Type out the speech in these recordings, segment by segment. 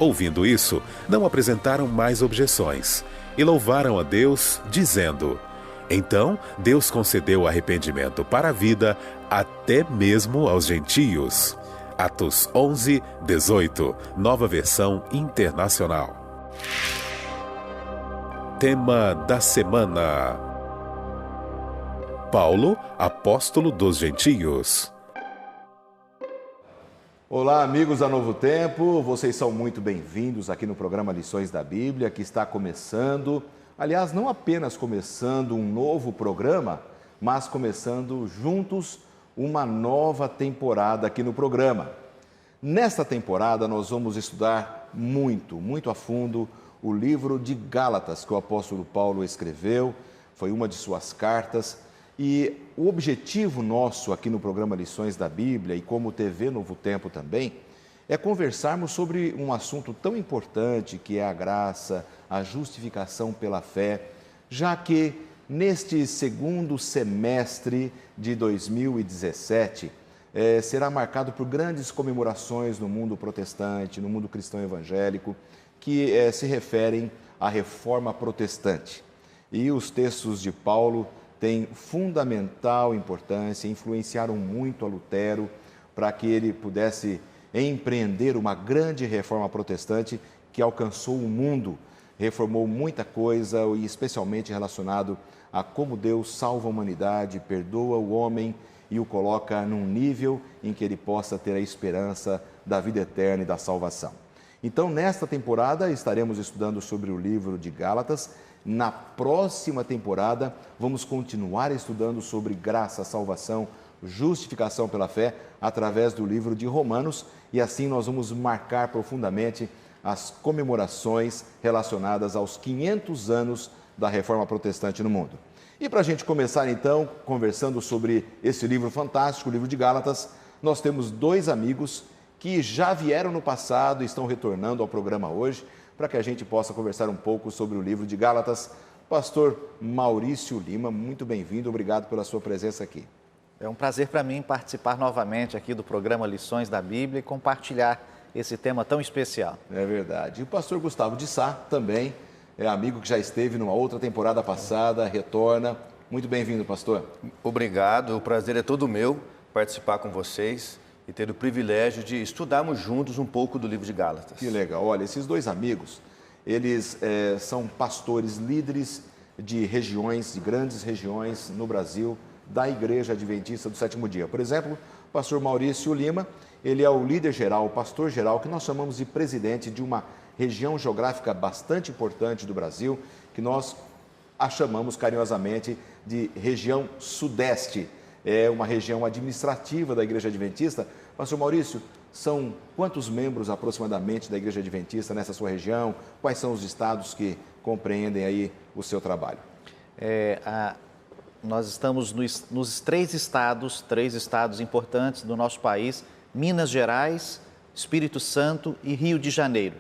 Ouvindo isso, não apresentaram mais objeções e louvaram a Deus, dizendo: então Deus concedeu arrependimento para a vida até mesmo aos gentios. Atos 11, 18, Nova Versão Internacional. Tema da semana: Paulo, apóstolo dos gentios. Olá, amigos da Novo Tempo, vocês são muito bem-vindos aqui no programa Lições da Bíblia, que está começando. Aliás, não apenas começando um novo programa, mas começando juntos uma nova temporada aqui no programa. Nesta temporada, nós vamos estudar muito a fundo o livro de Gálatas, que o apóstolo Paulo escreveu, foi uma de suas cartas. E o objetivo nosso aqui no programa Lições da Bíblia e como TV Novo Tempo também, é conversarmos sobre um assunto tão importante que é a graça, a justificação pela fé, já que neste segundo semestre de 2017 será marcado por grandes comemorações no mundo protestante, no mundo cristão evangélico, que se referem à reforma protestante. E os textos de Paulo têm fundamental importância, influenciaram muito a Lutero para que ele pudesse empreender uma grande reforma protestante que alcançou o mundo, reformou muita coisa e especialmente relacionado a como Deus salva a humanidade, perdoa o homem e o coloca num nível em que ele possa ter a esperança da vida eterna e da salvação. Então, nesta temporada, estaremos estudando sobre o livro de Gálatas. Na próxima temporada, vamos continuar estudando sobre graça, salvação, justificação pela fé, através do livro de Romanos, e assim nós vamos marcar profundamente as comemorações relacionadas aos 500 anos da Reforma Protestante no mundo. E para a gente começar então, conversando sobre esse livro fantástico, o livro de Gálatas, nós temos dois amigos que já vieram no passado e estão retornando ao programa hoje, para que a gente possa conversar um pouco sobre o livro de Gálatas. Pastor Maurício Lima, muito bem-vindo, obrigado pela sua presença aqui. É um prazer para mim participar novamente aqui do programa Lições da Bíblia e compartilhar esse tema tão especial. É verdade. E o pastor Gustavo de Sá também é amigo que já esteve numa outra temporada passada, retorna. Muito bem-vindo, pastor. Obrigado, o prazer é todo meu participar com vocês e ter o privilégio de estudarmos juntos um pouco do livro de Gálatas. Que legal. Olha, esses dois amigos, eles são pastores, líderes de regiões, de grandes regiões no Brasil, da Igreja Adventista do Sétimo Dia. Por exemplo, o pastor Maurício Lima, ele é o líder geral, o pastor geral, que nós chamamos de presidente de uma região geográfica bastante importante do Brasil, que nós a chamamos carinhosamente de região Sudeste. É uma região administrativa da Igreja Adventista. Pastor Maurício, são quantos membros aproximadamente da Igreja Adventista nessa sua região? Quais são os estados que compreendem aí o seu trabalho? Nós estamos nos três estados importantes do nosso país: Minas Gerais, Espírito Santo e Rio de Janeiro.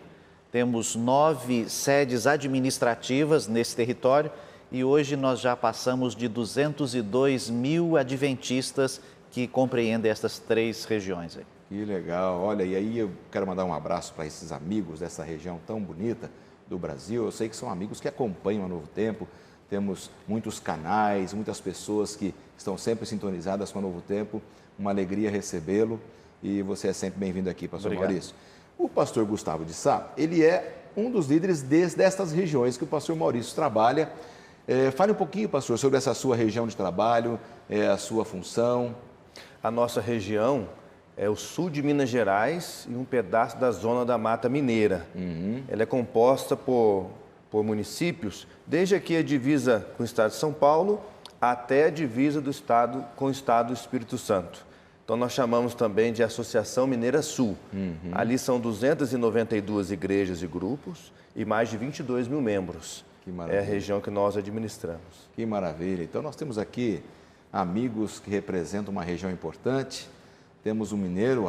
Temos 9 sedes administrativas nesse território e hoje nós já passamos de 202 mil adventistas que compreendem essas 3 regiões aí. Que legal. Olha, e aí eu quero mandar um abraço para esses amigos dessa região tão bonita do Brasil. Eu sei que são amigos que acompanham a Novo Tempo. Temos muitos canais, muitas pessoas que estão sempre sintonizadas com a Novo Tempo. Uma alegria recebê-lo e você é sempre bem-vindo aqui, pastor Obrigado. Maurício. O pastor Gustavo de Sá, ele é um dos líderes destas regiões que o pastor Maurício trabalha. Fale um pouquinho, pastor, sobre essa sua região de trabalho, a sua função. A nossa região é o sul de Minas Gerais e um pedaço da zona da Mata Mineira. Ela é composta por municípios, desde aqui a divisa com o estado de São Paulo até a divisa do estado com o estado do Espírito Santo. Então nós chamamos também de Associação Mineira Sul. Ali são 292 igrejas e grupos e mais de 22 mil membros. Que maravilha. É a região que nós administramos. Que maravilha. Então nós temos aqui amigos que representam uma região importante. Temos um mineiro,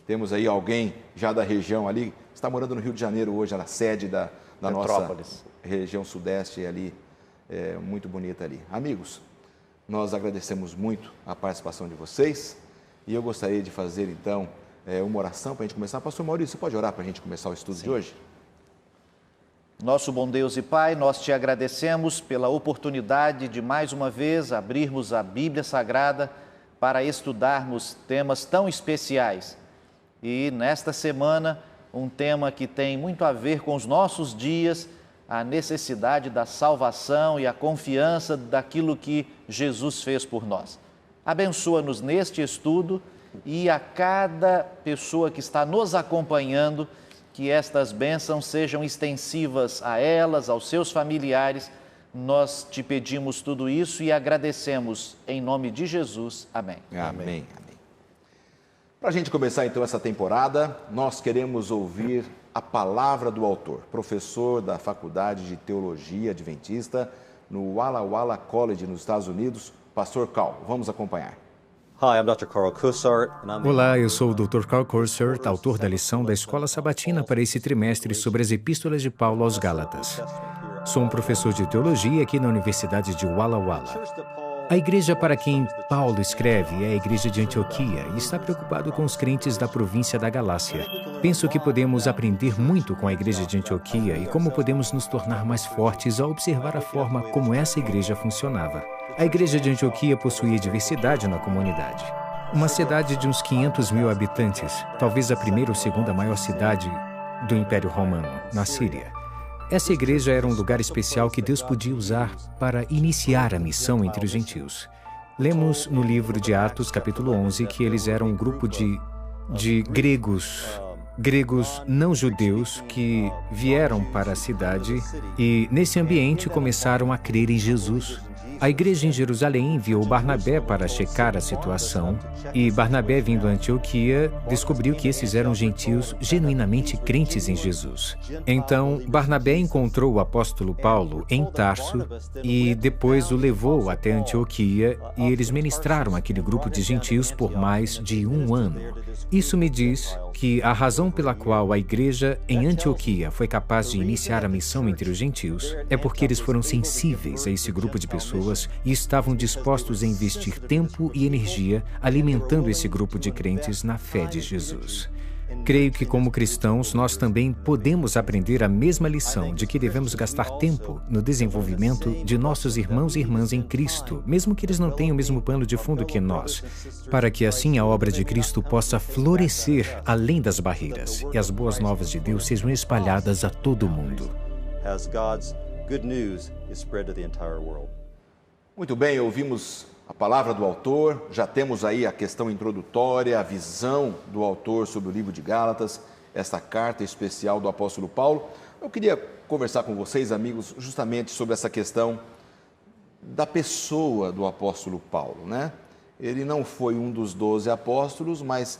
temos aí alguém já da região ali, está morando no Rio de Janeiro hoje, na sede da nossa região sudeste ali, muito bonita ali. Amigos, nós agradecemos muito a participação de vocês e eu gostaria de fazer então uma oração para a gente começar. Pastor Maurício, você pode orar para a gente começar o estudo de hoje? Nosso bom Deus e Pai, nós te agradecemos pela oportunidade de mais uma vez abrirmos a Bíblia Sagrada para estudarmos temas tão especiais. E nesta semana, um tema que tem muito a ver com os nossos dias, a necessidade da salvação e a confiança daquilo que Jesus fez por nós. Abençoa-nos neste estudo e a cada pessoa que está nos acompanhando, que estas bênçãos sejam extensivas a elas, aos seus familiares. Nós te pedimos tudo isso e agradecemos em nome de Jesus. Amém. Amém. Para a gente começar então essa temporada, nós queremos ouvir a palavra do autor, professor da Faculdade de Teologia Adventista no Walla Walla College, nos Estados Unidos, Pastor Carl. Vamos acompanhar. Olá, eu sou o Dr. Carl Kursert, autor da lição da Escola Sabatina para esse trimestre sobre as Epístolas de Paulo aos Gálatas. Sou um professor de teologia aqui na Universidade de Walla Walla. A igreja para quem Paulo escreve é a igreja de Antioquia e está preocupado com os crentes da província da Galácia. Penso que podemos aprender muito com a igreja de Antioquia e como podemos nos tornar mais fortes ao observar a forma como essa igreja funcionava. A igreja de Antioquia possuía diversidade na comunidade. Uma cidade de uns 500 mil habitantes, talvez a primeira ou segunda maior cidade do Império Romano, na Síria. Essa igreja era um lugar especial que Deus podia usar para iniciar a missão entre os gentios. Lemos no livro de Atos, capítulo 11, que eles eram um grupo de gregos não judeus que vieram para a cidade e, nesse ambiente, começaram a crer em Jesus. A igreja em Jerusalém enviou Barnabé para checar a situação e Barnabé, vindo a Antioquia, descobriu que esses eram gentios genuinamente crentes em Jesus. Então, Barnabé encontrou o apóstolo Paulo em Tarso e depois o levou até Antioquia e eles ministraram aquele grupo de gentios por mais de um ano. Isso me diz que a razão pela qual a igreja em Antioquia foi capaz de iniciar a missão entre os gentios é porque eles foram sensíveis a esse grupo de pessoas e estavam dispostos a investir tempo e energia alimentando esse grupo de crentes na fé de Jesus. Creio que, como cristãos, nós também podemos aprender a mesma lição de que devemos gastar tempo no desenvolvimento de nossos irmãos e irmãs em Cristo, mesmo que eles não tenham o mesmo pano de fundo que nós, para que assim a obra de Cristo possa florescer além das barreiras e as boas novas de Deus sejam espalhadas a todo o mundo. Muito bem, ouvimos a palavra do autor, já temos aí a questão introdutória, a visão do autor sobre o livro de Gálatas, esta carta especial do apóstolo Paulo. Eu queria conversar com vocês, amigos, justamente sobre essa questão da pessoa do apóstolo Paulo, né? Ele não foi um dos 12 apóstolos, mas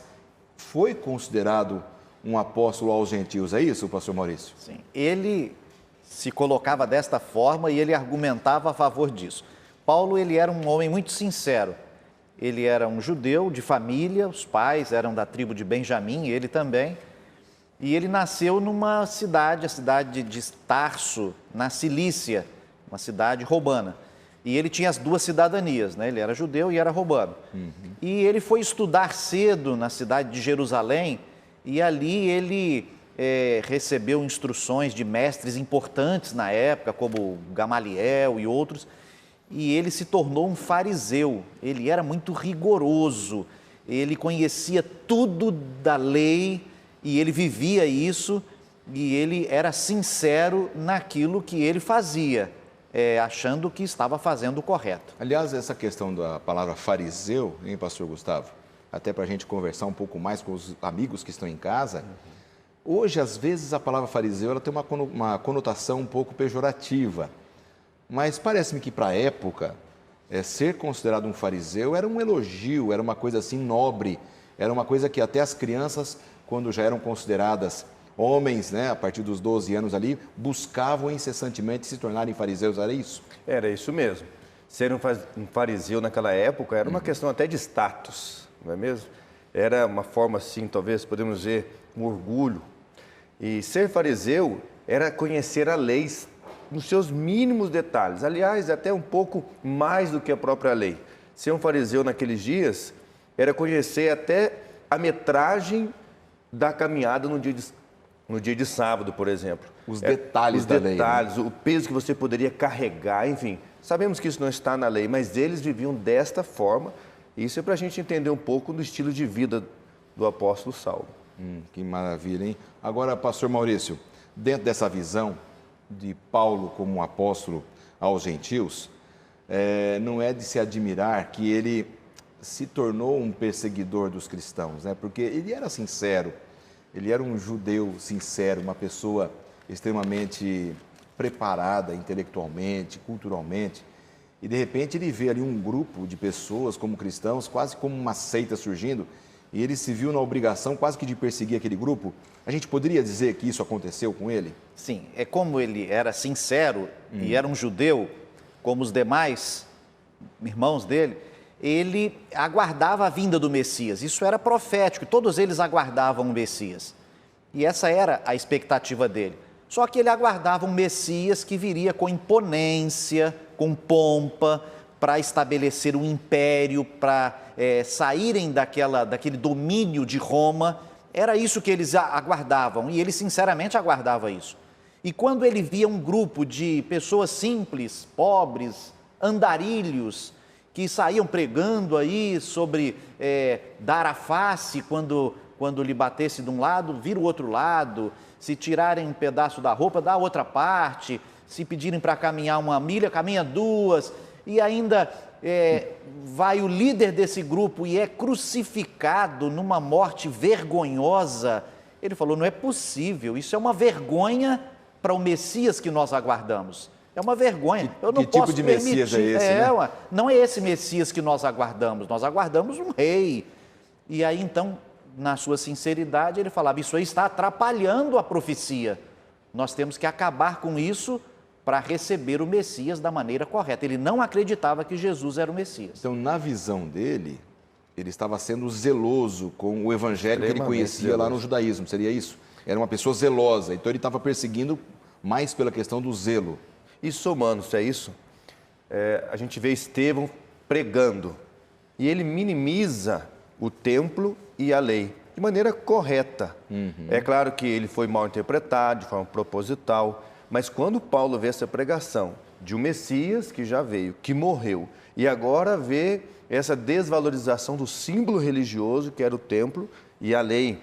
foi considerado um apóstolo aos gentios, é isso, pastor Maurício? Sim, ele se colocava desta forma e ele argumentava a favor disso. Paulo, ele era um homem muito sincero. Ele era um judeu de família, os pais eram da tribo de Benjamim, ele também. E ele nasceu numa cidade, a cidade de Tarso, na Cilícia, uma cidade romana. E ele tinha as duas cidadanias, né? Ele era judeu e era romano. E ele foi estudar cedo na cidade de Jerusalém e ali ele recebeu instruções de mestres importantes na época, como Gamaliel e outros. E ele se tornou um fariseu, ele era muito rigoroso, ele conhecia tudo da lei e ele vivia isso e ele era sincero naquilo que ele fazia, achando que estava fazendo o correto. Aliás, essa questão da palavra fariseu, hein, pastor Gustavo? Até para a gente conversar um pouco mais com os amigos que estão em casa. Hoje, às vezes, a palavra fariseu ela tem uma conotação um pouco pejorativa. Mas parece-me que, para a época, ser considerado um fariseu era um elogio, era uma coisa assim nobre, era uma coisa que até as crianças, quando já eram consideradas homens, né, a partir dos 12 anos ali, buscavam incessantemente se tornarem fariseus, era isso? Era isso mesmo. Ser um fariseu naquela época era uma questão até de status, não é mesmo? Era uma forma assim, talvez podemos dizer, um orgulho. E ser fariseu era conhecer a lei nos seus mínimos detalhes. Aliás, até um pouco mais do que a própria lei. Ser um fariseu naqueles dias era conhecer até a metragem da caminhada no dia de sábado, por exemplo. Os detalhes da lei. Os detalhes, o peso que você poderia carregar, enfim. Sabemos que isso não está na lei, mas eles viviam desta forma. Isso é para a gente entender um pouco do estilo de vida do apóstolo Saulo. Que maravilha, hein? Agora, pastor Maurício, dentro dessa visão de Paulo como um apóstolo aos gentios, não é de se admirar que ele se tornou um perseguidor dos cristãos, né? Porque ele era sincero, ele era um judeu sincero, uma pessoa extremamente preparada intelectualmente, culturalmente, e de repente ele vê ali um grupo de pessoas como cristãos, quase como uma seita surgindo, e ele se viu na obrigação quase que de perseguir aquele grupo. A gente poderia dizer que isso aconteceu com ele? Sim, é como ele era sincero e era um judeu, como os demais irmãos dele, ele aguardava a vinda do Messias. Isso era profético, todos eles aguardavam o Messias. E essa era a expectativa dele. Só que ele aguardava um Messias que viria com imponência, com pompa, para estabelecer um império, para saírem daquele domínio de Roma. Era isso que eles aguardavam, e ele sinceramente aguardava isso. E quando ele via um grupo de pessoas simples, pobres, andarilhos, que saíam pregando aí sobre dar a face quando lhe batesse de um lado, vira o outro lado, se tirarem um pedaço da roupa, dá a outra parte, se pedirem para caminhar 1 milha, caminha 2, e ainda vai o líder desse grupo e é crucificado numa morte vergonhosa. Ele falou, não é possível, isso é uma vergonha para o Messias que nós aguardamos. É uma vergonha. Eu não que tipo posso de permitir. Messias é esse, né? Não é esse Messias que nós aguardamos um rei. E aí então, na sua sinceridade, ele falava, isso aí está atrapalhando a profecia. Nós temos que acabar com isso para receber o Messias da maneira correta. Ele não acreditava que Jesus era o Messias. Então, na visão dele, ele estava sendo zeloso com o evangelho que ele conhecia lá no judaísmo, seria isso? Era uma pessoa zelosa, então ele estava perseguindo mais pela questão do zelo. E somando-se a isso, a gente vê Estevão pregando, e ele minimiza o templo e a lei, de maneira correta. É claro que ele foi mal interpretado, de forma proposital, mas quando Paulo vê essa pregação de um Messias que já veio, que morreu, e agora vê essa desvalorização do símbolo religioso, que era o templo, e a lei,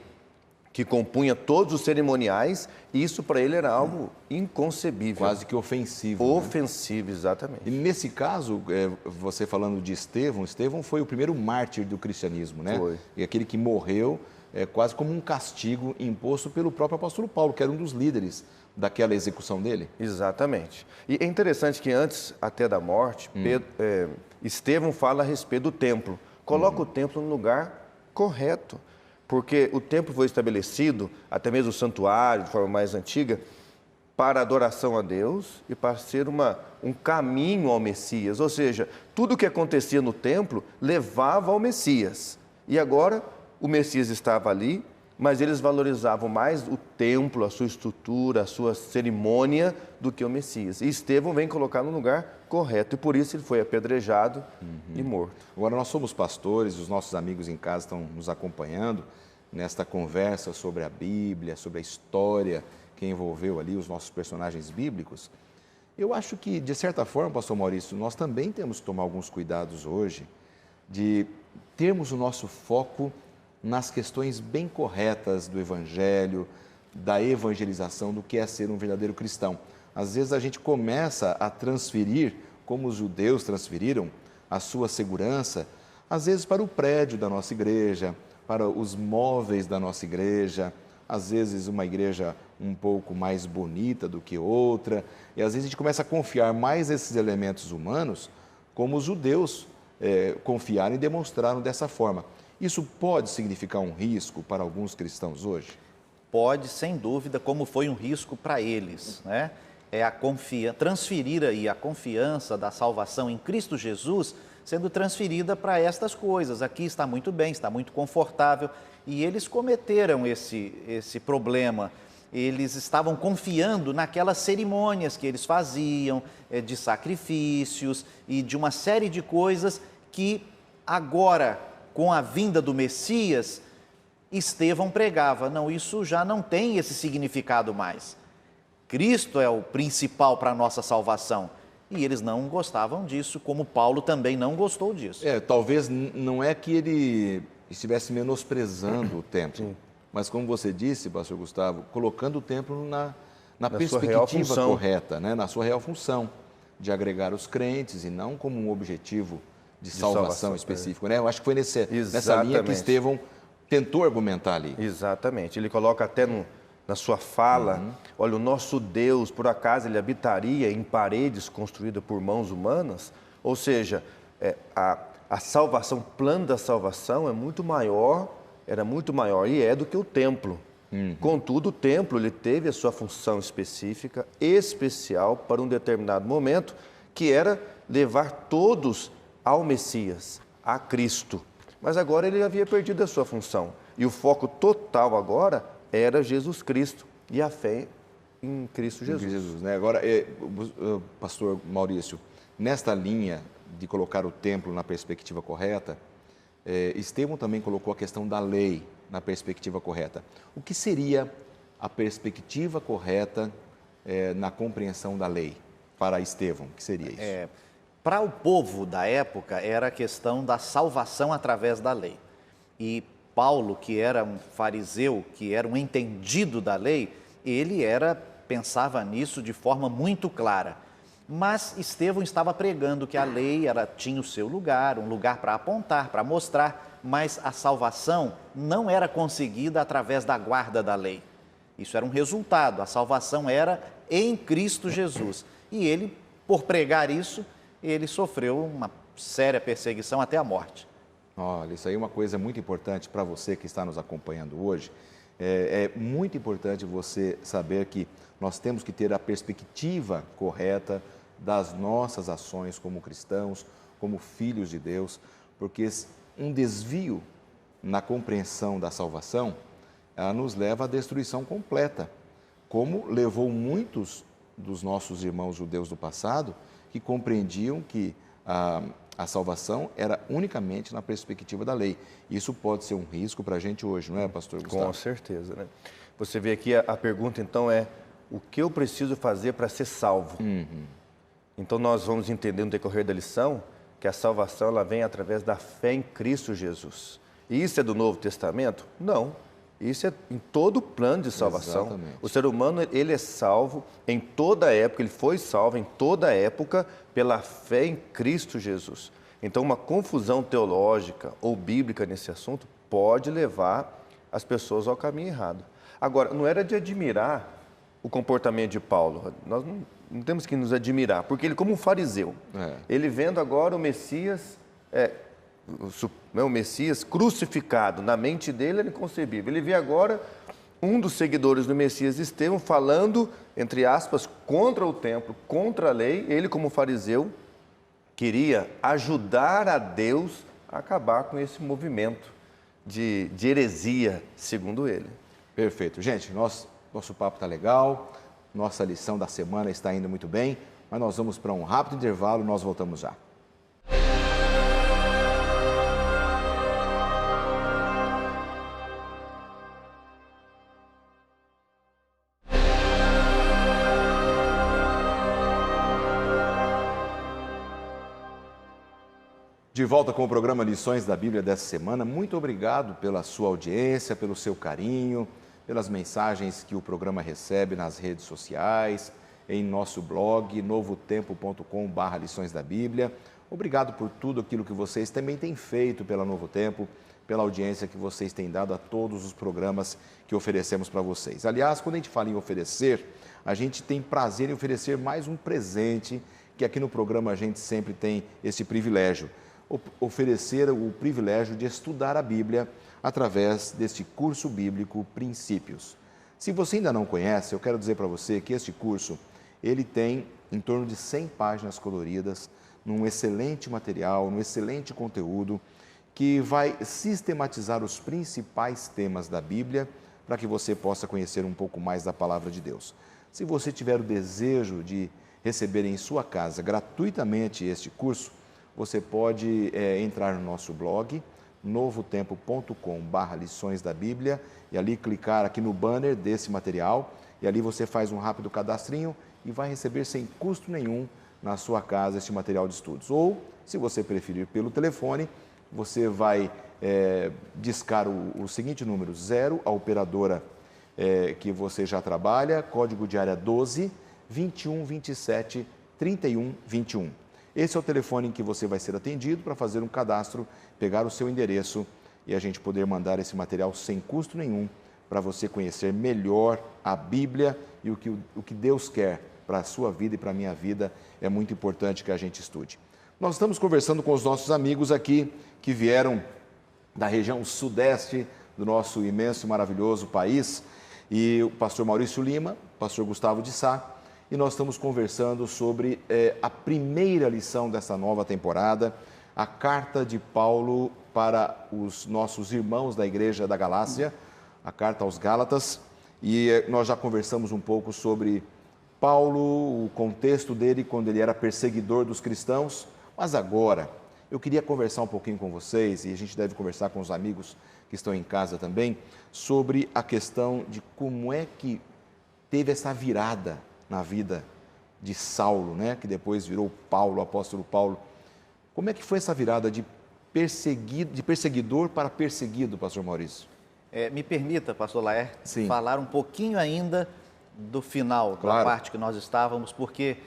que compunha todos os cerimoniais, isso para ele era algo inconcebível. Quase que ofensivo. Ofensivo, né? Exatamente. E nesse caso, você falando de Estevão, Estevão foi o primeiro mártir do cristianismo, né? Foi. E aquele que morreu quase como um castigo imposto pelo próprio apóstolo Paulo, que era um dos líderes daquela execução dele. Exatamente. E é interessante que antes até da morte, Estevão fala a respeito do templo. Coloca o templo no lugar correto. Porque o templo foi estabelecido, até mesmo o santuário, de forma mais antiga, para adoração a Deus e para ser um caminho ao Messias. Ou seja, tudo o que acontecia no templo levava ao Messias. E agora o Messias estava ali, mas eles valorizavam mais o templo, a sua estrutura, a sua cerimônia, do que o Messias. E Estevão vem colocar no lugar correto, e por isso ele foi apedrejado e morto. Agora, nós somos pastores, os nossos amigos em casa estão nos acompanhando nesta conversa sobre a Bíblia, sobre a história que envolveu ali os nossos personagens bíblicos. Eu acho que, de certa forma, pastor Maurício, nós também temos que tomar alguns cuidados hoje de termos o nosso foco nas questões bem corretas do Evangelho, da evangelização, do que é ser um verdadeiro cristão. Às vezes a gente começa a transferir, como os judeus transferiram, a sua segurança, às vezes para o prédio da nossa igreja, para os móveis da nossa igreja, às vezes uma igreja um pouco mais bonita do que outra, e às vezes a gente começa a confiar mais nesses elementos humanos, como os judeus confiaram e demonstraram dessa forma. Isso pode significar um risco para alguns cristãos hoje? Pode, sem dúvida, como foi um risco para eles, né? Transferir aí a confiança da salvação em Cristo Jesus, sendo transferida para estas coisas. Aqui está muito bem, está muito confortável, e eles cometeram esse problema. Eles estavam confiando naquelas cerimônias que eles faziam, de sacrifícios e de uma série de coisas que agora, com a vinda do Messias, Estevão pregava, não, isso já não tem esse significado mais. Cristo é o principal para a nossa salvação. E eles não gostavam disso, como Paulo também não gostou disso. Talvez não é que ele estivesse menosprezando o templo, mas como você disse, pastor Gustavo, colocando o templo na perspectiva correta, né? Na sua real função, de agregar os crentes e não como um objetivo de salvação específico. Né? Eu acho que foi nessa linha que Estevão tentou argumentar ali. Exatamente. Ele coloca até na sua fala, olha, o nosso Deus, por acaso, ele habitaria em paredes construídas por mãos humanas? Ou seja, a salvação, o plano da salvação é muito maior, era muito maior e é do que o templo. Contudo, o templo ele teve a sua função específica, especial para um determinado momento, que era levar todos ao Messias, a Cristo. Mas agora ele havia perdido a sua função. E o foco total agora era Jesus Cristo e a fé em Cristo Jesus. Né? Agora, pastor Maurício, nesta linha de colocar o templo na perspectiva correta, Estevão também colocou a questão da lei na perspectiva correta. O que seria a perspectiva correta na compreensão da lei para Estevão? O que seria isso? Para o povo da época, era a questão da salvação através da lei. E Paulo, que era um fariseu, que era um entendido da lei, ele pensava nisso de forma muito clara. Mas Estevão estava pregando que a lei tinha o seu lugar, um lugar para apontar, para mostrar, mas a salvação não era conseguida através da guarda da lei. Isso era um resultado, a salvação era em Cristo Jesus. E ele, por pregar isso, ele sofreu uma séria perseguição até a morte. Olha, isso aí é uma coisa muito importante para você que está nos acompanhando hoje. É muito importante você saber que nós temos que ter a perspectiva correta das nossas ações como cristãos, como filhos de Deus, porque um desvio na compreensão da salvação nos leva à destruição completa, como levou muitos dos nossos irmãos judeus do passado que compreendiam que a salvação era unicamente na perspectiva da lei. Isso pode ser um risco para a gente hoje, não é, pastor Gustavo? Com certeza, né? Você vê aqui, a pergunta então é, o que eu preciso fazer para ser salvo? Então nós vamos entender no decorrer da lição que a salvação ela vem através da fé em Cristo Jesus. E isso é do Novo Testamento? Não. Isso é em todo o plano de salvação. Exatamente. O ser humano, ele é salvo em toda época, ele foi salvo em toda época pela fé em Cristo Jesus. Então, uma confusão teológica ou bíblica nesse assunto pode levar as pessoas ao caminho errado. Agora, não era de admirar o comportamento de Paulo. Nós não temos que nos admirar, porque ele, como um fariseu, ele vendo agora o Messias... o Messias crucificado, na mente dele era inconcebível. Ele vê agora um dos seguidores do Messias, Estevão, falando, entre aspas, contra o templo, contra a lei. Ele, como fariseu, queria ajudar a Deus a acabar com esse movimento de heresia, segundo ele. Perfeito. Gente, nosso papo está legal, nossa lição da semana está indo muito bem, mas nós vamos para um rápido intervalo, nós voltamos já. De volta com o programa Lições da Bíblia dessa semana. Muito obrigado pela sua audiência, pelo seu carinho, pelas mensagens que o programa recebe nas redes sociais, em nosso blog, novotempo.com/lições da Bíblia. Obrigado por tudo aquilo que vocês também têm feito pela Novo Tempo, pela audiência que vocês têm dado a todos os programas que oferecemos para vocês. Aliás, quando a gente fala em oferecer, a gente tem prazer em oferecer mais um presente, que aqui no programa a gente sempre tem esse privilégio. Oferecer o privilégio de estudar a Bíblia através deste curso bíblico Princípios. Se você ainda não conhece, eu quero dizer para você que este curso, ele tem em torno de 100 páginas coloridas, num excelente material, num excelente conteúdo, que vai sistematizar os principais temas da Bíblia para que você possa conhecer um pouco mais da Palavra de Deus. Se você tiver o desejo de receber em sua casa gratuitamente este curso, você pode entrar no nosso blog, novotempo.com/lições da Bíblia e ali clicar aqui no banner desse material e ali você faz um rápido cadastrinho e vai receber sem custo nenhum na sua casa este material de estudos. Ou, se você preferir pelo telefone, você vai discar o seguinte número, 0, a operadora que você já trabalha, código de área 12 21 27 31 21. Esse é o telefone em que você vai ser atendido para fazer um cadastro, pegar o seu endereço e a gente poder mandar esse material sem custo nenhum para você conhecer melhor a Bíblia e o que Deus quer para a sua vida e para a minha vida. É muito importante que a gente estude. Nós estamos conversando com os nossos amigos aqui que vieram da região sudeste do nosso imenso e maravilhoso país, e o pastor Maurício Lima, o pastor Gustavo de Sá, e nós estamos conversando sobre a primeira lição dessa nova temporada, a carta de Paulo para os nossos irmãos da Igreja da Galácia, a carta aos Gálatas, e nós já conversamos um pouco sobre Paulo, o contexto dele quando ele era perseguidor dos cristãos, mas agora eu queria conversar um pouquinho com vocês, e a gente deve conversar com os amigos que estão em casa também, sobre a questão de como é que teve essa virada na vida de Saulo, né? Que depois virou Paulo, o apóstolo Paulo. Como é que foi essa virada de perseguidor para perseguido, pastor Maurício? Me permita, pastor Laerte, Sim. falar um pouquinho ainda do final, Claro. da parte que nós estávamos, porque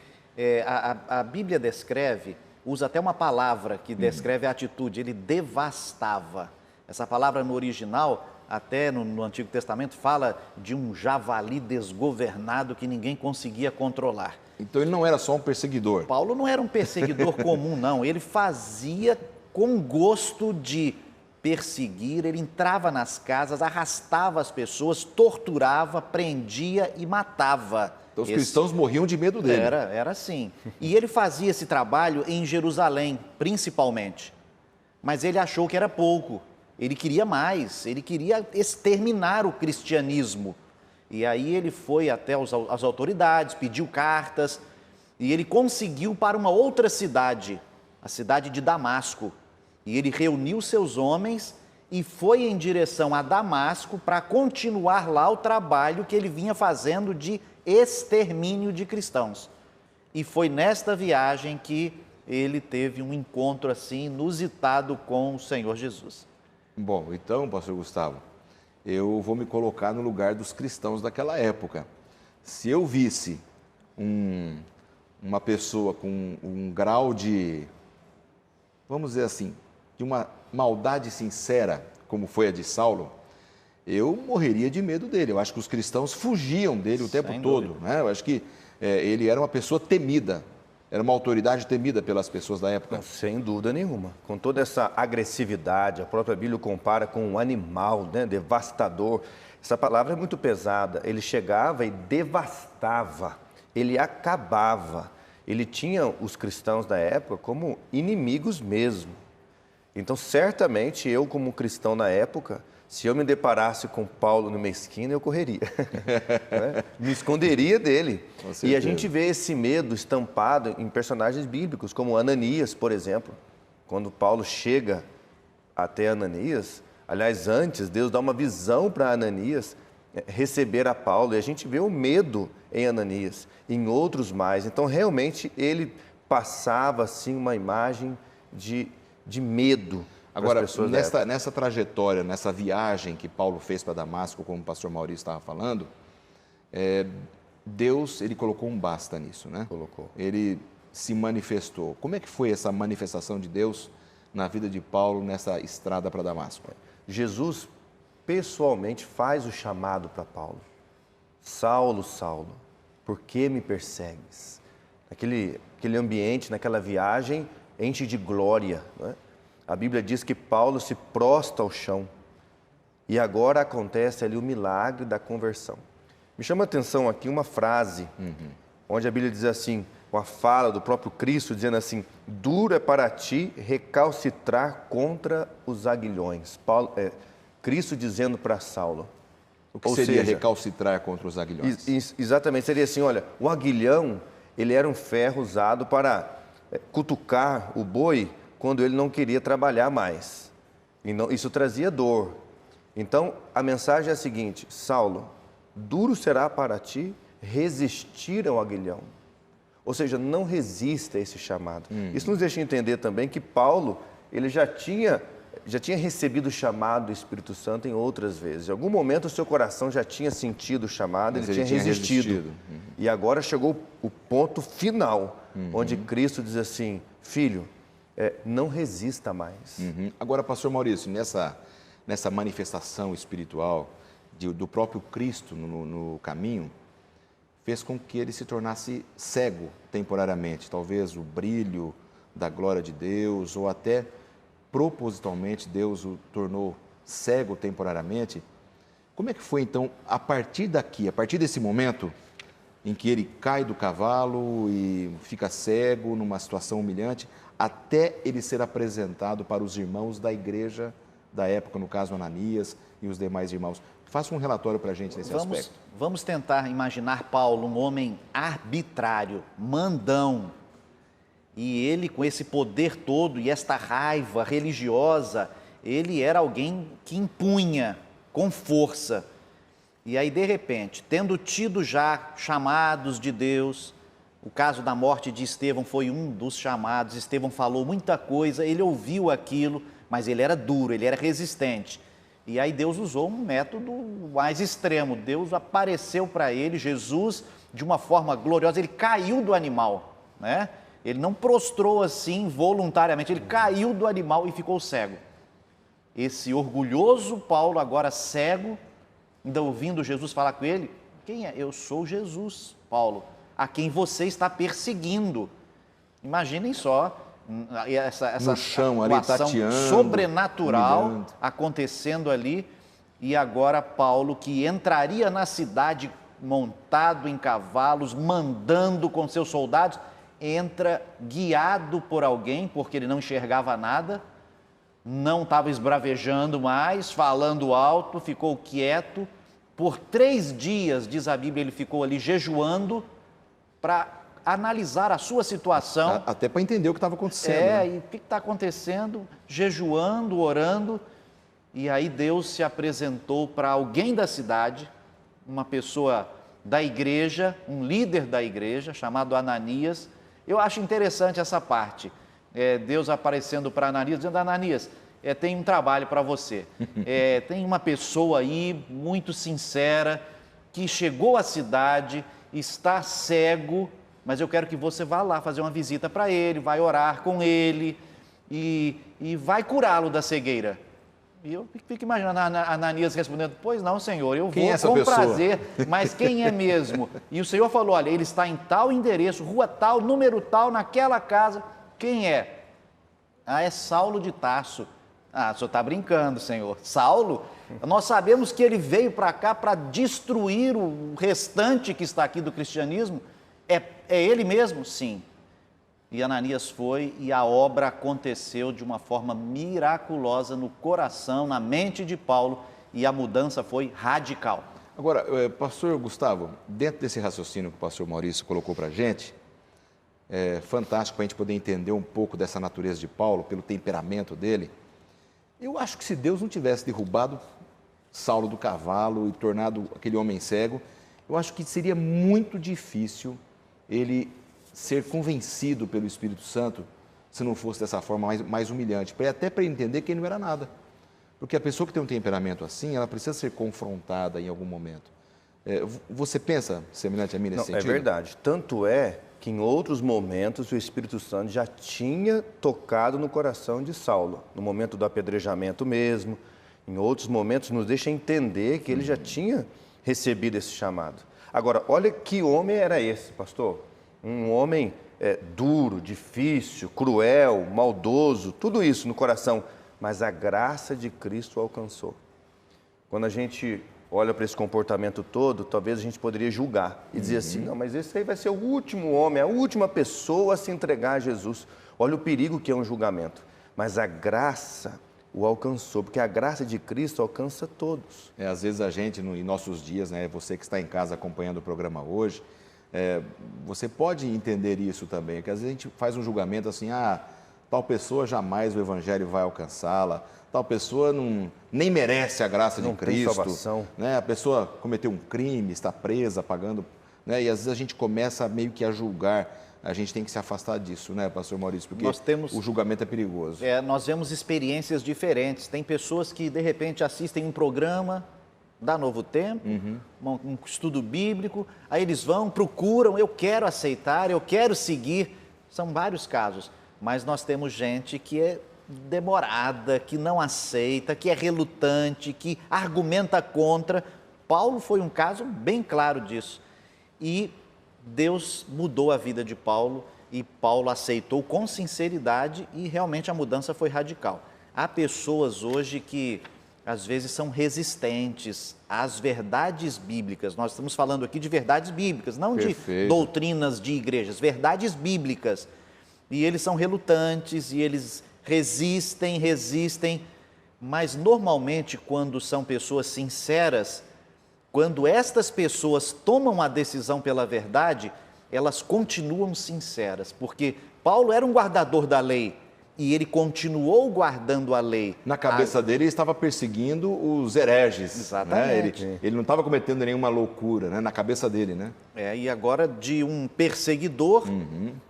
a Bíblia descreve, usa até uma palavra que descreve a atitude, ele devastava. Essa palavra no original, até no Antigo Testamento, fala de um javali desgovernado que ninguém conseguia controlar. Então ele não era só um perseguidor. Paulo não era um perseguidor comum, não. Ele fazia com gosto de perseguir, ele entrava nas casas, arrastava as pessoas, torturava, prendia e matava. Então os cristãos morriam de medo dele. Era assim. E ele fazia esse trabalho em Jerusalém, principalmente. Mas ele achou que era pouco. Ele queria mais, ele queria exterminar o cristianismo. E aí ele foi até as autoridades, pediu cartas, e ele conseguiu para uma outra cidade, a cidade de Damasco. E ele reuniu seus homens e foi em direção a Damasco para continuar lá o trabalho que ele vinha fazendo de extermínio de cristãos. E foi nesta viagem que ele teve um encontro assim inusitado com o Senhor Jesus. Bom, então, pastor Gustavo, eu vou me colocar no lugar dos cristãos daquela época. Se eu visse uma pessoa com um grau de, vamos dizer assim, de uma maldade sincera, como foi a de Saulo, eu morreria de medo dele. Eu acho que os cristãos fugiam dele o tempo todo, né? Eu acho que ele era uma pessoa temida, era uma autoridade temida pelas pessoas da época. Não, sem dúvida nenhuma. Com toda essa agressividade, a própria Bíblia o compara com um animal, né, devastador. Essa palavra é muito pesada. Ele chegava e devastava, ele acabava. Ele tinha os cristãos da época como inimigos mesmo. Então, certamente, eu como cristão na época, se eu me deparasse com Paulo numa esquina, eu correria. Né? Me esconderia dele. E a gente vê esse medo estampado em personagens bíblicos, como Ananias, por exemplo. Quando Paulo chega até Ananias, aliás, antes, Deus dá uma visão para Ananias receber a Paulo. E a gente vê o medo em Ananias, em outros mais. Então, realmente, ele passava, assim, uma imagem de medo. Agora, nessa trajetória, nessa viagem que Paulo fez para Damasco, como o pastor Maurício estava falando, Deus, ele colocou um basta nisso, né? Colocou. Ele se manifestou. Como é que foi essa manifestação de Deus na vida de Paulo nessa estrada para Damasco? Jesus, pessoalmente, faz o chamado para Paulo. Saulo, Saulo, por que me persegues? Aquele ambiente, naquela viagem, enche de glória, não é? A Bíblia diz que Paulo se prostra ao chão e agora acontece ali o milagre da conversão. Me chama a atenção aqui uma frase, onde a Bíblia diz assim, uma fala do próprio Cristo, dizendo assim, duro é para ti recalcitrar contra os aguilhões. Cristo dizendo para Saulo. O que seria recalcitrar contra os aguilhões? Exatamente, seria assim, olha, o aguilhão, ele era um ferro usado para cutucar o boi quando ele não queria trabalhar mais. E não, isso trazia dor. Então, a mensagem é a seguinte: Saulo, duro será para ti resistir ao aguilhão. Ou seja, não resista a esse chamado. Isso nos deixa entender também que Paulo, ele já tinha recebido o chamado do Espírito Santo em outras vezes. Em algum momento o seu coração já tinha sentido o chamado, ele tinha resistido. E agora chegou o ponto final, onde Cristo diz assim: filho, não resista mais. Agora, pastor Maurício, nessa manifestação espiritual do próprio Cristo no caminho, fez com que ele se tornasse cego temporariamente. Talvez o brilho da glória de Deus, ou até propositalmente Deus o tornou cego temporariamente. Como é que foi então, a partir daqui, a partir desse momento em que ele cai do cavalo e fica cego numa situação humilhante, até ele ser apresentado para os irmãos da igreja da época, no caso Ananias e os demais irmãos? Faça um relatório para a gente nesse aspecto. Vamos tentar imaginar Paulo, um homem arbitrário, mandão, e ele com esse poder todo e esta raiva religiosa, ele era alguém que impunha com força. E aí, de repente, tendo tido já chamados de Deus, o caso da morte de Estevão foi um dos chamados, Estevão falou muita coisa, ele ouviu aquilo, mas ele era duro, ele era resistente. E aí Deus usou um método mais extremo. Deus apareceu para ele, Jesus, de uma forma gloriosa. Ele caiu do animal, né? Ele não prostrou assim voluntariamente, ele caiu do animal e ficou cego. Esse orgulhoso Paulo, agora cego, ainda ouvindo Jesus falar com ele: quem é? Eu sou Jesus, Paulo, a quem você está perseguindo. Imaginem só essa no chão, ali, tateando, sobrenatural mirando, acontecendo ali. E agora Paulo, que entraria na cidade montado em cavalos, mandando com seus soldados, entra guiado por alguém, porque ele não enxergava nada, não estava esbravejando mais, falando alto, ficou quieto. Por 3 dias, diz a Bíblia, ele ficou ali jejuando para analisar a sua situação. Até para entender o que estava acontecendo. E o que está acontecendo? Jejuando, orando. E aí Deus se apresentou para alguém da cidade, uma pessoa da igreja, um líder da igreja, chamado Ananias. Eu acho interessante essa parte. Deus aparecendo para Ananias, dizendo: Ananias, tem um trabalho para você. Tem uma pessoa aí muito sincera que chegou à cidade, está cego, mas eu quero que você vá lá fazer uma visita para ele, vai orar com ele e vai curá-lo da cegueira. E eu fico imaginando a Ananias respondendo: pois não, Senhor, eu vou com prazer, mas quem é mesmo? E o Senhor falou: olha, ele está em tal endereço, rua tal, número tal, naquela casa. Quem é? É Saulo de Tarso. O senhor está brincando, Senhor. Saulo? Nós sabemos que ele veio para cá para destruir o restante que está aqui do cristianismo. É ele mesmo? Sim. E Ananias foi, e a obra aconteceu de uma forma miraculosa no coração, na mente de Paulo, e a mudança foi radical. Agora, pastor Gustavo, dentro desse raciocínio que o pastor Maurício colocou para a gente, é fantástico para a gente poder entender um pouco dessa natureza de Paulo, pelo temperamento dele. Eu acho que se Deus não tivesse derrubado Saulo do cavalo e tornado aquele homem cego, eu acho que seria muito difícil ele ser convencido pelo Espírito Santo, se não fosse dessa forma mais humilhante, até para ele entender que ele não era nada. Porque a pessoa que tem um temperamento assim, ela precisa ser confrontada em algum momento. Você pensa semelhante a mim nesse sentido? É verdade. Tanto é que em outros momentos o Espírito Santo já tinha tocado no coração de Saulo, no momento do apedrejamento mesmo, em outros momentos nos deixa entender que ele já tinha recebido esse chamado. Agora, olha que homem era esse, pastor. Um homem duro, difícil, cruel, maldoso, tudo isso no coração, mas a graça de Cristo o alcançou. Quando a gente olha para esse comportamento todo, talvez a gente poderia julgar e dizer assim: não, mas esse aí vai ser o último homem, a última pessoa a se entregar a Jesus. Olha o perigo que é um julgamento. Mas a graça o alcançou, porque a graça de Cristo alcança todos. Às vezes a gente, em nossos dias, né, você que está em casa acompanhando o programa hoje, você pode entender isso também, que às vezes a gente faz um julgamento assim: tal pessoa jamais o evangelho vai alcançá-la, tal pessoa nem merece a graça de Cristo. Não tem salvação. Né? A pessoa cometeu um crime, está presa, pagando... Né? E às vezes a gente começa meio que a julgar. A gente tem que se afastar disso, né, pastor Maurício? Porque o julgamento é perigoso. Nós vemos experiências diferentes. Tem pessoas que, de repente, assistem um programa da Novo Tempo, um estudo bíblico, aí eles vão, procuram, eu quero aceitar, eu quero seguir. São vários casos. Mas nós temos gente que é demorada, que não aceita, que é relutante, que argumenta contra. Paulo foi um caso bem claro disso. E Deus mudou a vida de Paulo e Paulo aceitou com sinceridade e realmente a mudança foi radical. Há pessoas hoje que às vezes são resistentes às verdades bíblicas. Nós estamos falando aqui de verdades bíblicas, não de doutrinas de igrejas, verdades bíblicas. E eles são relutantes e eles resistem, mas normalmente quando são pessoas sinceras, quando estas pessoas tomam a decisão pela verdade, elas continuam sinceras, porque Paulo era um guardador da lei e ele continuou guardando a lei. Na cabeça dele, ele estava perseguindo os hereges. Exatamente. Né? Ele não estava cometendo nenhuma loucura, né? Na cabeça dele, né? E agora de um perseguidor,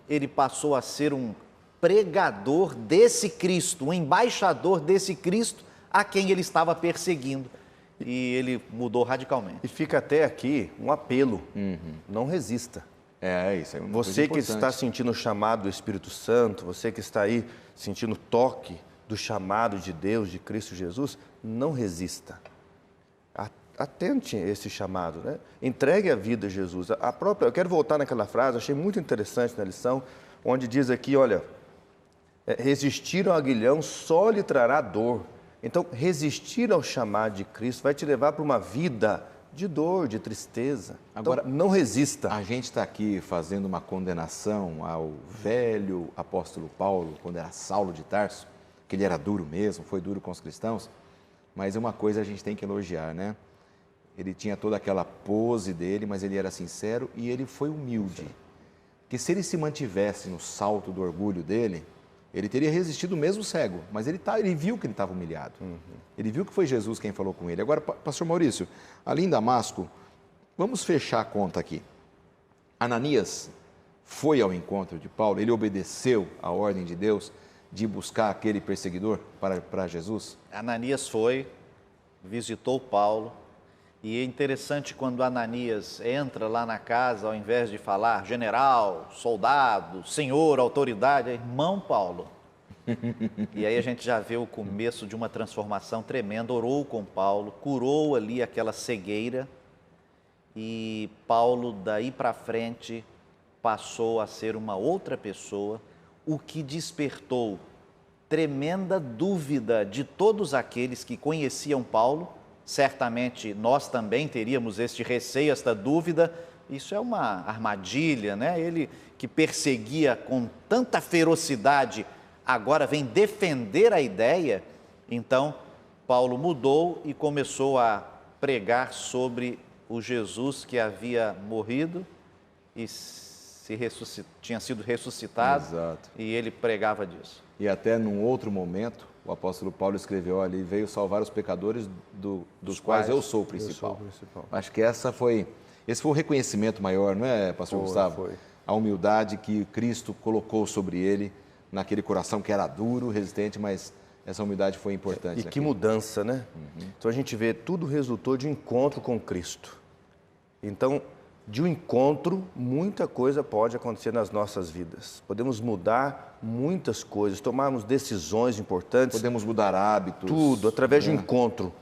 ele passou a ser um pregador desse Cristo, um embaixador desse Cristo a quem ele estava perseguindo. E ele mudou radicalmente. E fica até aqui um apelo, não resista. Isso é uma Você que coisa está sentindo o chamado do Espírito Santo, você que está aí sentindo o toque do chamado de Deus, de Cristo Jesus, não resista. Atente a esse chamado, né? Entregue a vida a Jesus. Eu quero voltar naquela frase, achei muito interessante na lição, onde diz aqui, olha, resistir ao aguilhão só lhe trará dor. Então, resistir ao chamado de Cristo vai te levar para uma vida de dor, de tristeza. Agora, então, não resista. A gente está aqui fazendo uma condenação ao velho apóstolo Paulo, quando era Saulo de Tarso, que ele era duro mesmo, foi duro com os cristãos, mas uma coisa a gente tem que elogiar, né? Ele tinha toda aquela pose dele, mas ele era sincero e ele foi humilde. Porque se ele se mantivesse no salto do orgulho dele, ele teria resistido mesmo cego, mas ele viu que ele estava humilhado. Ele viu que foi Jesus quem falou com ele. Agora, pastor Maurício, ali em Damasco, vamos fechar a conta aqui. Ananias foi ao encontro de Paulo, ele obedeceu à ordem de Deus de buscar aquele perseguidor para Jesus? Ananias foi, visitou Paulo, e é interessante quando Ananias entra lá na casa, ao invés de falar general, soldado, senhor, autoridade, é irmão Paulo. E aí a gente já vê o começo de uma transformação tremenda, orou com Paulo, curou ali aquela cegueira, e Paulo daí para frente passou a ser uma outra pessoa, o que despertou tremenda dúvida de todos aqueles que conheciam Paulo. Certamente nós também teríamos este receio, esta dúvida. Isso é uma armadilha, né? Ele que perseguia com tanta ferocidade, agora vem defender a ideia. Então, Paulo mudou e começou a pregar sobre o Jesus que havia morrido e tinha sido ressuscitado. Exato. E ele pregava disso. E até num outro momento, o apóstolo Paulo escreveu ali, veio salvar os pecadores dos quais eu sou o principal. Acho que esse foi o reconhecimento maior, não é, pastor Gustavo? Foi. A humildade que Cristo colocou sobre ele, naquele coração que era duro, resistente, mas essa humildade foi importante. E que mudança, né? Então a gente vê, tudo resultou de um encontro com Cristo. Então, de um encontro, muita coisa pode acontecer nas nossas vidas. Podemos mudar muitas coisas, tomarmos decisões importantes. Podemos mudar hábitos. Tudo, através de um encontro.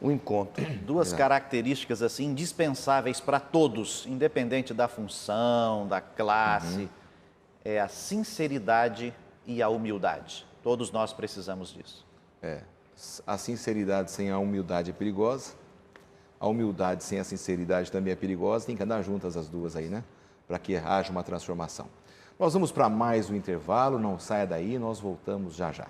Duas características assim indispensáveis para todos, independente da função, da classe, é a sinceridade e a humildade. Todos nós precisamos disso. A sinceridade sem a humildade é perigosa. A humildade sem a sinceridade também é perigosa, tem que andar juntas as duas aí, né? Para que haja uma transformação. Nós vamos para mais um intervalo, não saia daí, nós voltamos já já.